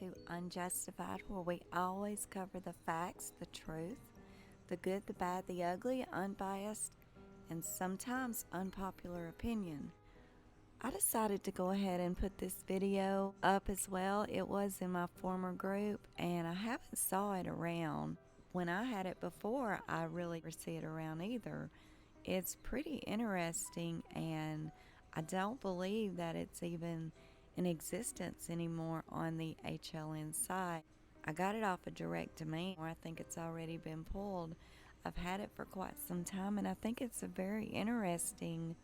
To UnJustified, where we always cover the facts, the truth, the good, the bad, the ugly, unbiased, and sometimes unpopular opinion. I decided to go ahead and put this video up as well. It was in my former group and I haven't saw it around. When I had it before, I really never see it around either. It's pretty interesting and I don't believe that it's even in existence anymore on the HLN site. I got it off a direct demand, or I think it's already been pulled. I've had it for quite some time and I think it's a very interesting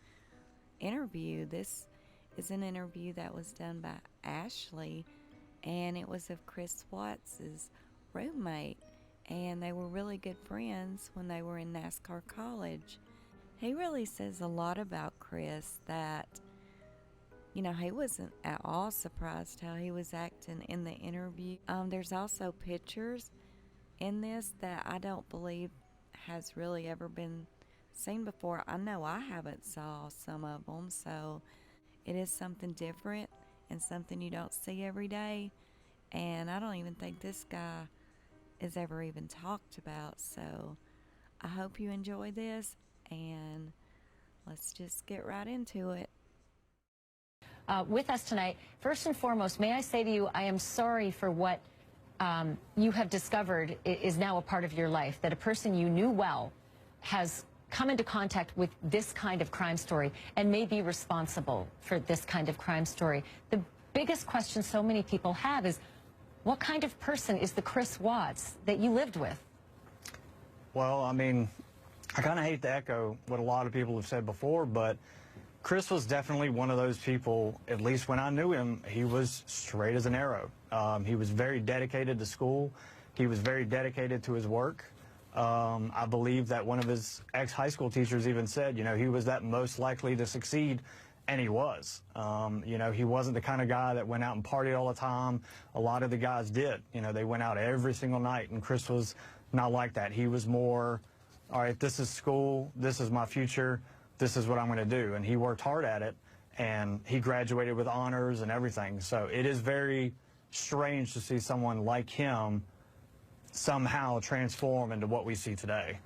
interview. This is an interview that was done by Ashley and it was of Chris Watts' roommate, and they were really good friends when they were in NASCAR college. He really says a lot about Chris that he wasn't at all surprised how he was acting in the interview. There's also pictures in this that I don't believe has really ever been seen before. I know I haven't saw some of them, so it is something different and something you don't see every day. And I don't even think this guy is ever even talked about. So I hope you enjoy this, and let's just get right into it. With us tonight, first and foremost, may I say to you, I am sorry for what you have discovered is now a part of your life, that a person you knew well has come into contact with this kind of crime story and may be responsible for this kind of crime story. The biggest question so many people have is, what kind of person is the Chris Watts that you lived with? Well, I mean, I kind of hate to echo what a lot of people have said before, but Chris was definitely one of those people. At least when I knew him, he was straight as an arrow. He was very dedicated to school. He was very dedicated to his work. I believe that one of his ex-high school teachers even said, he was that most likely to succeed, and he was. He wasn't the kind of guy that went out and partied all the time. A lot of the guys did. They went out every single night, and Chris was not like that. He was more, all right, this is school, this is my future, this is what I'm going to do. And he worked hard at it, and he graduated with honors and everything. So it is very strange to see someone like him somehow transform into what we see today.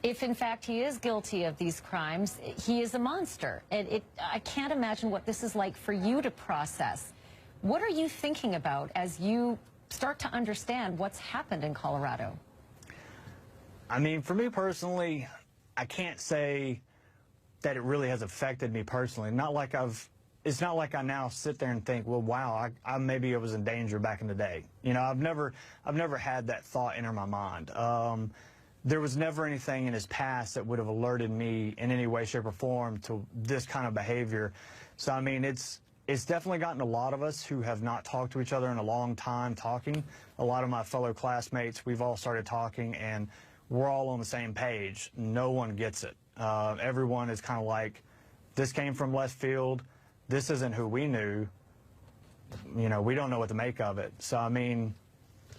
If in fact he is guilty of these crimes, he is a monster. And I can't imagine what this is like for you to process. What are you thinking about as you start to understand what's happened in Colorado? I mean, for me personally, I can't say that it really has affected me personally. It's not like I now sit there and think, well, wow, I maybe I was in danger back in the day. I've never had that thought enter my mind. There was never anything in his past that would have alerted me in any way, shape, or form to this kind of behavior. So, I mean, it's definitely gotten a lot of us who have not talked to each other in a long time talking. A lot of my fellow classmates, we've all started talking, and we're all on the same page. No one gets it. Everyone is kind of like, this came from left field. This isn't who we knew. We don't know what to make of it. So, I mean,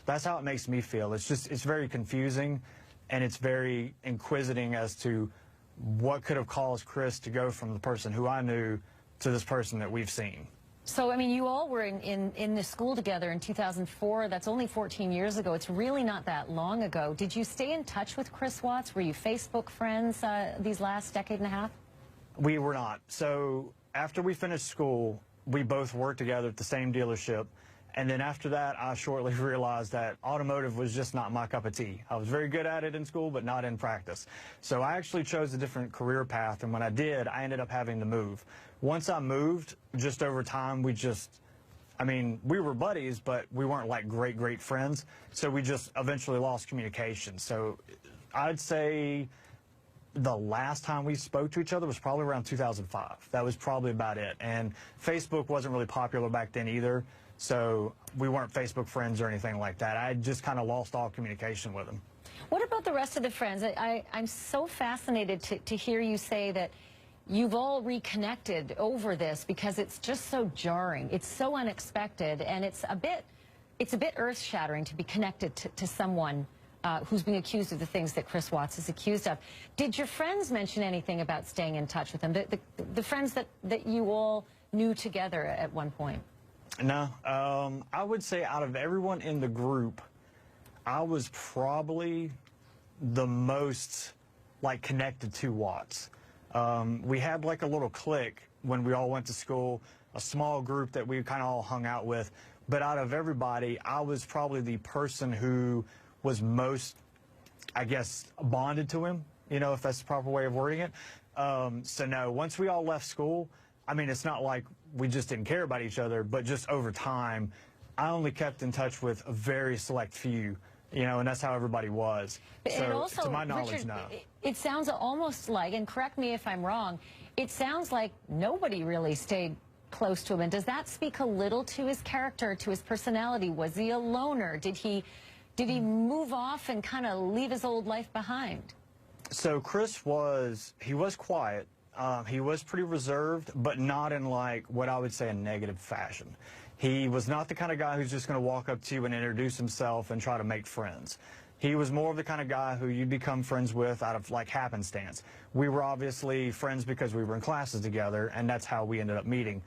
that's how it makes me feel. It's very confusing, and it's very inquisiting as to what could have caused Chris to go from the person who I knew to this person that we've seen. So, I mean, you all were in the school together in 2004. That's only 14 years ago. It's really not that long ago. Did you stay in touch with Chris Watts? Were you Facebook friends these last decade and a half? We were not. So after we finished school, we both worked together at the same dealership. And then after that, I shortly realized that automotive was just not my cup of tea. I was very good at it in school, but not in practice. So I actually chose a different career path, and when I did, I ended up having to move. Once I moved, just over time, we were buddies, but we weren't like great friends. So we just eventually lost communication. So I'd say the last time we spoke to each other was probably around 2005. That was probably about it. And Facebook wasn't really popular back then either, so we weren't Facebook friends or anything like that. I just kind of lost all communication with him. What about the rest of the friends? I'm so fascinated to hear you say that you've all reconnected over this, because it's just so jarring. It's so unexpected, and it's a bit earth-shattering to be connected to someone who's being accused of the things that Chris Watts is accused of. Did your friends mention anything about staying in touch with him? The friends that you all knew together at one point? No. I would say out of everyone in the group, I was probably the most connected to Watts. We had like a little clique when we all went to school, a small group that we kind of all hung out with. But out of everybody, I was probably the person who was most, I guess, bonded to him, you know, if that's the proper way of wording it. So no, once we all left school, I mean, it's not like we just didn't care about each other, but just over time, I only kept in touch with a very select few, you know, and that's how everybody was. So also, to my knowledge, Richard, no. It sounds almost like, and correct me if I'm wrong, it sounds like nobody really stayed close to him. And does that speak a little to his character, to his personality? Was he a loner? Did he move off and kind of leave his old life behind? So Chris was quiet. He was pretty reserved, but not in like what I would say a negative fashion. He was not the kind of guy who's just going to walk up to you and introduce himself and try to make friends. He was more of the kind of guy who you become friends with out of like happenstance. We were obviously friends because we were in classes together, and that's how we ended up meeting.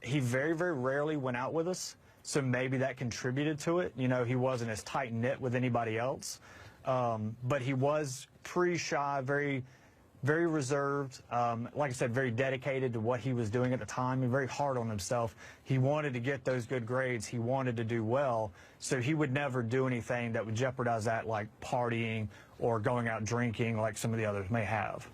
He very, very rarely went out with us, so maybe that contributed to it. You know, he wasn't as tight-knit with anybody else, but he was pretty shy, very, very reserved. Like I said, very dedicated to what he was doing at the time and very hard on himself. He wanted to get those good grades. He wanted to do well, so he would never do anything that would jeopardize that, like partying or going out drinking like some of the others may have.